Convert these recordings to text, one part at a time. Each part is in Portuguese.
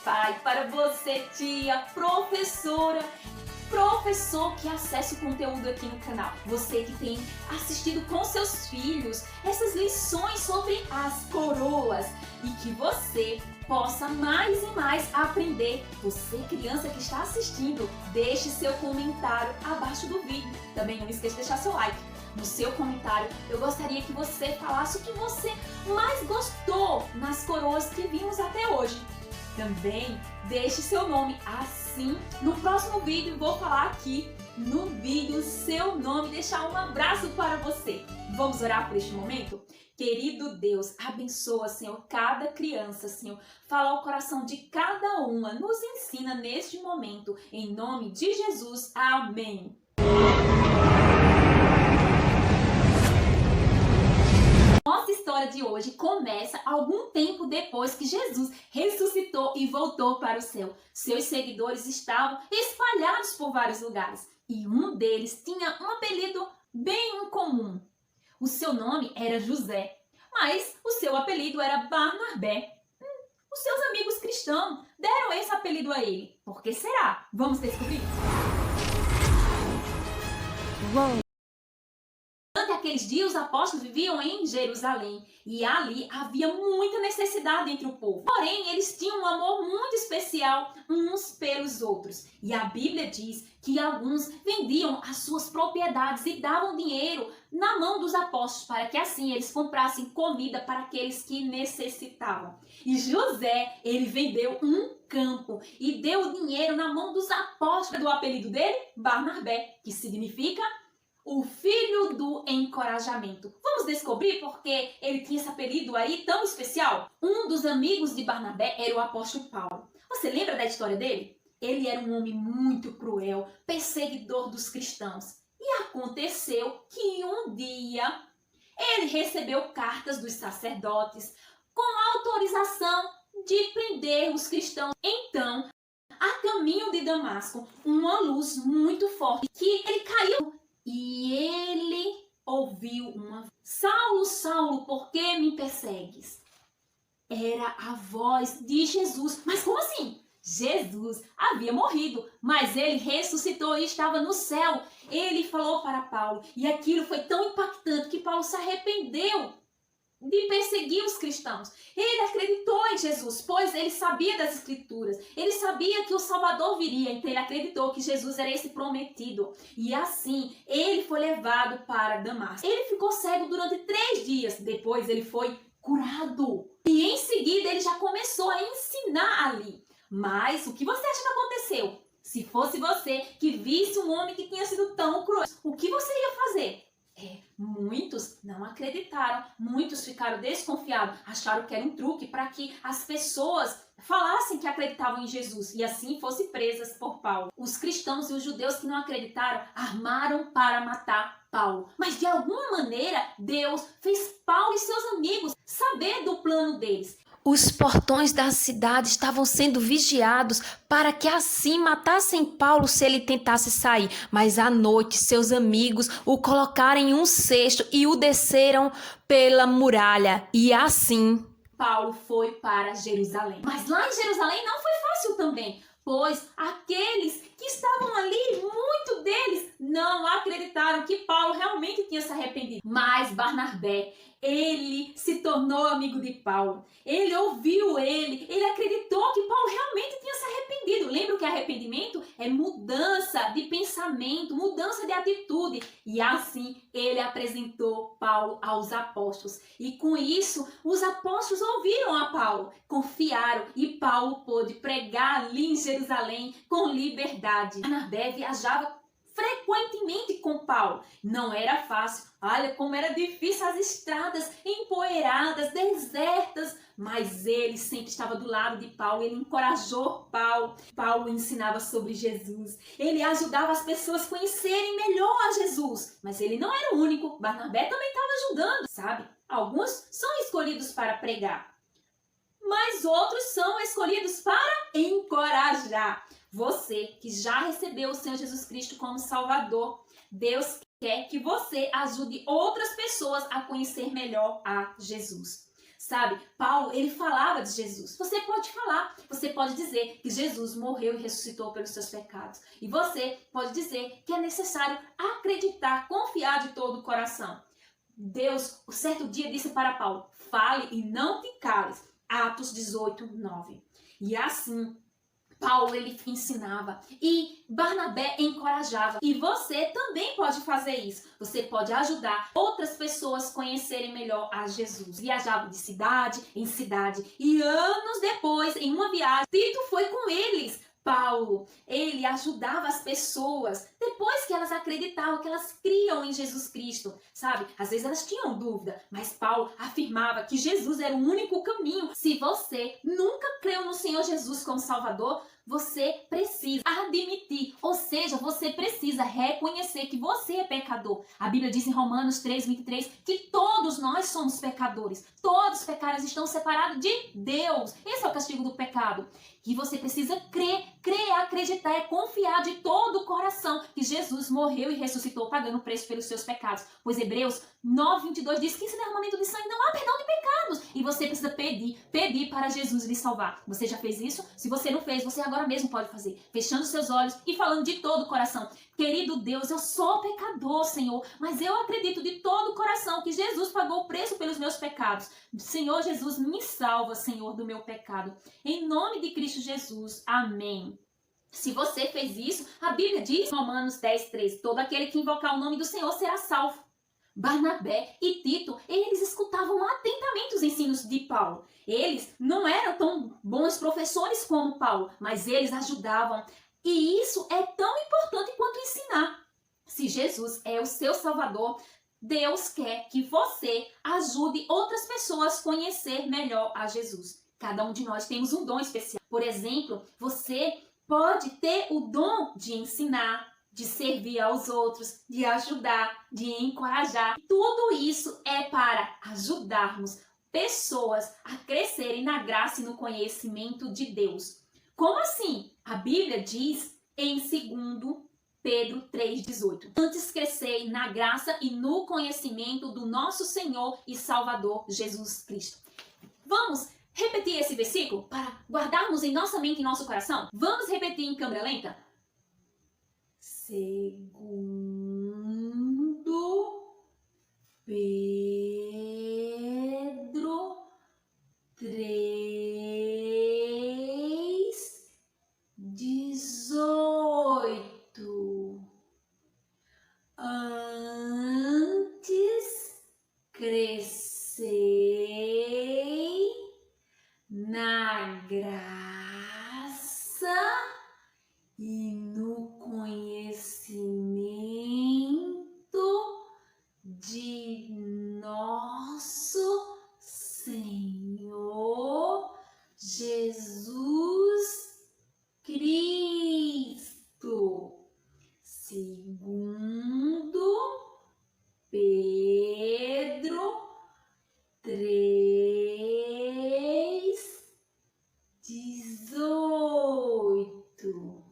pai, para você, tia, professora, professor que acessa o conteúdo aqui no canal. Você que tem assistido com seus filhos essas lições sobre as coroas e que você possa mais e mais aprender. Você, criança que está assistindo, deixe seu comentário abaixo do vídeo. Também não esqueça de deixar seu like. No seu comentário, eu gostaria que você falasse o que você mais gostou nas coroas que vimos até hoje. Também deixe seu nome, assim no próximo vídeo vou falar aqui no vídeo seu nome, deixar um abraço para você. Vamos orar por este momento? Querido Deus, abençoa, Senhor, cada criança, Senhor. Fala ao coração de cada uma, nos ensina neste momento. Em nome de Jesus, amém. Nossa história de hoje começa algum tempo depois que Jesus ressuscitou e voltou para o céu. Seus seguidores estavam espalhados por vários lugares e um deles tinha um apelido bem incomum. O seu nome era José, mas o seu apelido era Barnabé. Os seus amigos cristãos deram esse apelido a ele. Por que será? Vamos descobrir? Durante aqueles dias, os apóstolos viviam em Jerusalém e ali havia muita necessidade entre o povo. Porém, eles tinham um amor muito especial uns pelos outros. E a Bíblia diz que alguns vendiam as suas propriedades e davam dinheiro na mão dos apóstolos para que assim eles comprassem comida para aqueles que necessitavam. E José, ele vendeu um campo e deu o dinheiro na mão dos apóstolos. Do apelido dele, Barnabé, que significa o filho do encorajamento. Vamos descobrir por que ele tinha esse apelido aí tão especial? Um dos amigos de Barnabé era o apóstolo Paulo. Você lembra da história dele? Ele era um homem muito cruel, perseguidor dos cristãos. E aconteceu que um dia ele recebeu cartas dos sacerdotes com autorização de prender os cristãos. Então, a caminho de Damasco, uma luz muito forte que ele caiu. E ele ouviu uma voz: Saulo, Saulo, por que me persegues? Era a voz de Jesus. Mas como assim? Jesus havia morrido, mas ele ressuscitou e estava no céu. Ele falou para Paulo e aquilo foi tão impactante que Paulo se arrependeu de perseguir os cristãos. Ele acreditou em Jesus, pois ele sabia das Escrituras. Ele sabia que o Salvador viria, então ele acreditou que Jesus era esse prometido. E assim, ele foi levado para Damasco. Ele ficou cego durante 3 dias. Depois ele foi curado. E em seguida ele já começou a ensinar ali. Mas o que você acha que aconteceu? Se fosse você que visse um homem que tinha sido tão cruel, o que você ia fazer? Muitos não acreditaram, muitos ficaram desconfiados, acharam que era um truque para que as pessoas falassem que acreditavam em Jesus e assim fossem presas por Paulo. Os cristãos e os judeus que não acreditaram armaram para matar Paulo. Mas de alguma maneira Deus fez Paulo e seus amigos saber do plano deles. Os portões da cidade estavam sendo vigiados para que assim matassem Paulo se ele tentasse sair. Mas à noite seus amigos o colocaram em um cesto e o desceram pela muralha. E assim Paulo foi para Jerusalém. Mas lá em Jerusalém não foi fácil também, pois aqueles que estavam ali, muitos deles não acreditaram que Paulo realmente tinha se arrependido. Mas Barnabé, ele se tornou amigo de Paulo. Ele ouviu ele acreditou que Paulo realmente tinha se arrependido. Lembra que arrependimento é mudança de pensamento, mudança de atitude. E assim ele apresentou Paulo aos apóstolos. E com isso, os apóstolos ouviram a Paulo, confiaram e Paulo pôde pregar ali em Jerusalém com liberdade. Barnabé viajava frequentemente com Paulo. Não era fácil. Olha como era difícil as estradas empoeiradas, desertas. Mas ele sempre estava do lado de Paulo. Ele encorajou Paulo. Paulo ensinava sobre Jesus. Ele ajudava as pessoas a conhecerem melhor a Jesus. Mas ele não era o único. Barnabé também estava ajudando, sabe? Alguns são escolhidos para pregar, mas outros são escolhidos para encorajar. Você que já recebeu o Senhor Jesus Cristo como Salvador, Deus quer que você ajude outras pessoas a conhecer melhor a Jesus. Sabe, Paulo, ele falava de Jesus. Você pode falar, você pode dizer que Jesus morreu e ressuscitou pelos seus pecados. E você pode dizer que é necessário acreditar, confiar de todo o coração. Deus, um certo dia, disse para Paulo, fale e não te cales. Atos 18, 9. E assim, Paulo, ele ensinava e Barnabé encorajava. E você também pode fazer isso. Você pode ajudar outras pessoas a conhecerem melhor a Jesus. Viajavam de cidade em cidade. E anos depois, em uma viagem, Tito foi com eles. Paulo, ele ajudava as pessoas depois que elas acreditavam, que elas criam em Jesus Cristo, sabe? Às vezes elas tinham dúvida, mas Paulo afirmava que Jesus era o único caminho. Se você nunca creu no Senhor Jesus como Salvador, você precisa admitir, ou seja, você precisa reconhecer que você é pecador. A Bíblia diz em Romanos 3:23 que todos nós somos pecadores. Todos os pecados estão separados de Deus. Esse é o castigo do pecado. E você precisa crer, acreditar, confiar de todo o coração que Jesus morreu e ressuscitou pagando o preço pelos seus pecados. Pois Hebreus 9:22 diz que sem derramamento de sangue não há perdão de pecados. E você precisa pedir para Jesus lhe salvar. Você já fez isso? Se você não fez, você agora mesmo pode fazer. Fechando seus olhos e falando de todo o coração. Querido Deus, eu sou pecador, Senhor, mas eu acredito de todo o coração que Jesus pagou o preço pelos meus pecados. Senhor Jesus, me salva, Senhor, do meu pecado. Em nome de Cristo Jesus. Amém. Se você fez isso, a Bíblia diz em Romanos 10:3, todo aquele que invocar o nome do Senhor será salvo. Barnabé e Tito, eles escutavam atentamente os ensinos de Paulo. Eles não eram tão bons professores como Paulo, mas eles ajudavam. E isso é tão importante quanto ensinar. Se Jesus é o seu Salvador, Deus quer que você ajude outras pessoas a conhecer melhor a Jesus. Cada um de nós temos um dom especial. Por exemplo, você pode ter o dom de ensinar, de servir aos outros, de ajudar, de encorajar. Tudo isso é para ajudarmos pessoas a crescerem na graça e no conhecimento de Deus. Como assim? A Bíblia diz em 2 Pedro 3,18. Antes crescei na graça e no conhecimento do nosso Senhor e Salvador Jesus Cristo. Vamos repetir esse versículo para guardarmos em nossa mente e nosso coração? Vamos repetir em câmera lenta? 2 Pedro 3:18. Antes crescei na graça e no conhecimento de nosso Senhor Jesus Cristo. 2 Pedro 3:18.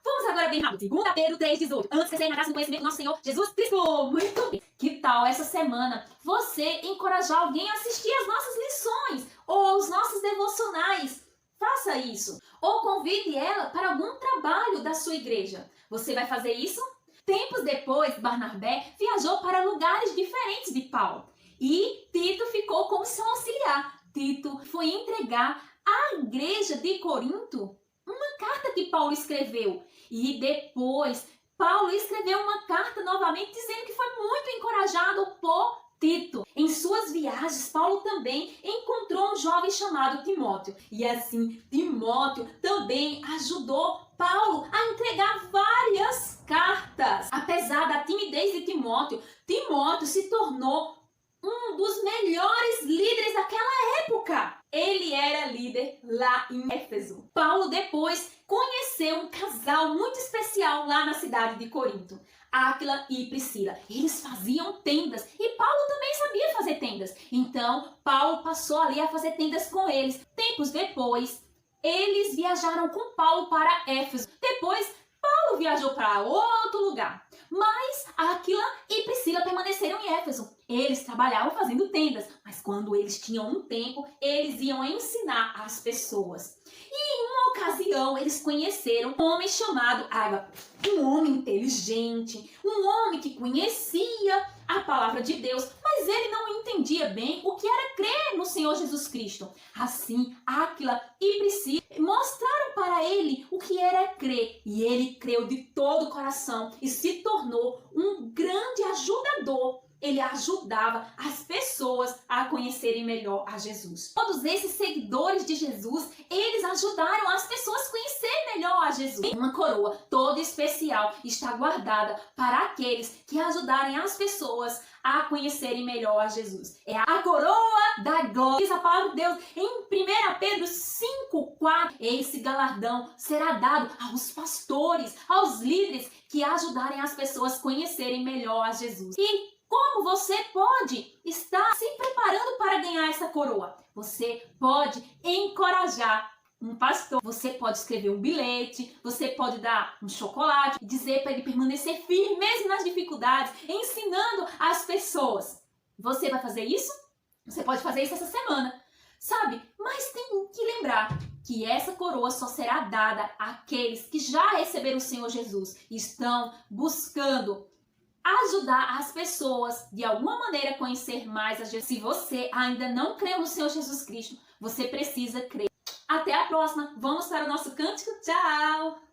Vamos agora bem rápido. 2 Pedro 3:18. Antes crescer na graça e no conhecimento do nosso Senhor Jesus Cristo. Muito bem. Que tal essa semana você encorajar alguém a assistir as nossas lições ou os nossos devocionais? Faça isso. Ou convide ela para algum trabalho da sua igreja. Você vai fazer isso? Tempos depois, Barnabé viajou para lugares diferentes de Paulo. E Tito ficou como seu auxiliar. Tito foi entregar à igreja de Corinto uma carta que Paulo escreveu. E depois, Paulo escreveu uma carta novamente dizendo que foi muito encorajado por Tito. Em suas viagens, Paulo também encontrou um jovem chamado Timóteo. E assim, Timóteo também ajudou Paulo a entregar várias cartas. Apesar da timidez de Timóteo, Timóteo se tornou um dos melhores líderes daquela época. Ele era líder lá em Éfeso. Paulo depois conheceu um casal muito especial lá na cidade de Corinto, Áquila e Priscila. Eles faziam tendas e Paulo também sabia fazer tendas. Então, Paulo passou ali a fazer tendas com eles. Tempos depois, eles viajaram com Paulo para Éfeso. Depois, Paulo Paulo viajou para outro lugar, mas Áquila e Priscila permaneceram em Éfeso. Eles trabalhavam fazendo tendas, mas quando eles tinham um tempo, eles iam ensinar as pessoas. E em uma ocasião, eles conheceram um homem chamado Ágabo, um homem inteligente, um homem que conhecia a palavra de Deus, mas ele não entendia bem o que era crer no Senhor Jesus Cristo. Assim, Áquila e Priscila mostraram para ele o que era crer, e ele creu de todo o coração e se tornou um grande ajudador. Ele ajudava as pessoas a conhecerem melhor a Jesus. Todos esses seguidores de Jesus, eles ajudaram as pessoas a conhecerem melhor a Jesus. Uma coroa toda especial está guardada para aqueles que ajudarem as pessoas a conhecerem melhor a Jesus. É a coroa da glória. Diz a palavra de Deus em 1 Pedro 5:4. Esse galardão será dado aos pastores, aos líderes que ajudarem as pessoas a conhecerem melhor a Jesus. E como você pode estar se preparando para ganhar essa coroa? Você pode encorajar um pastor, você pode escrever um bilhete, você pode dar um chocolate, dizer para ele permanecer firme mesmo nas dificuldades, ensinando as pessoas. Você vai fazer isso? Você pode fazer isso essa semana, sabe? Mas tem que lembrar que essa coroa só será dada àqueles que já receberam o Senhor Jesus e estão buscando ajudar as pessoas de alguma maneira a conhecer mais a Jesus. Se você ainda não creu no Senhor Jesus Cristo, você precisa crer. Até a próxima. Vamos para o nosso cântico. Tchau!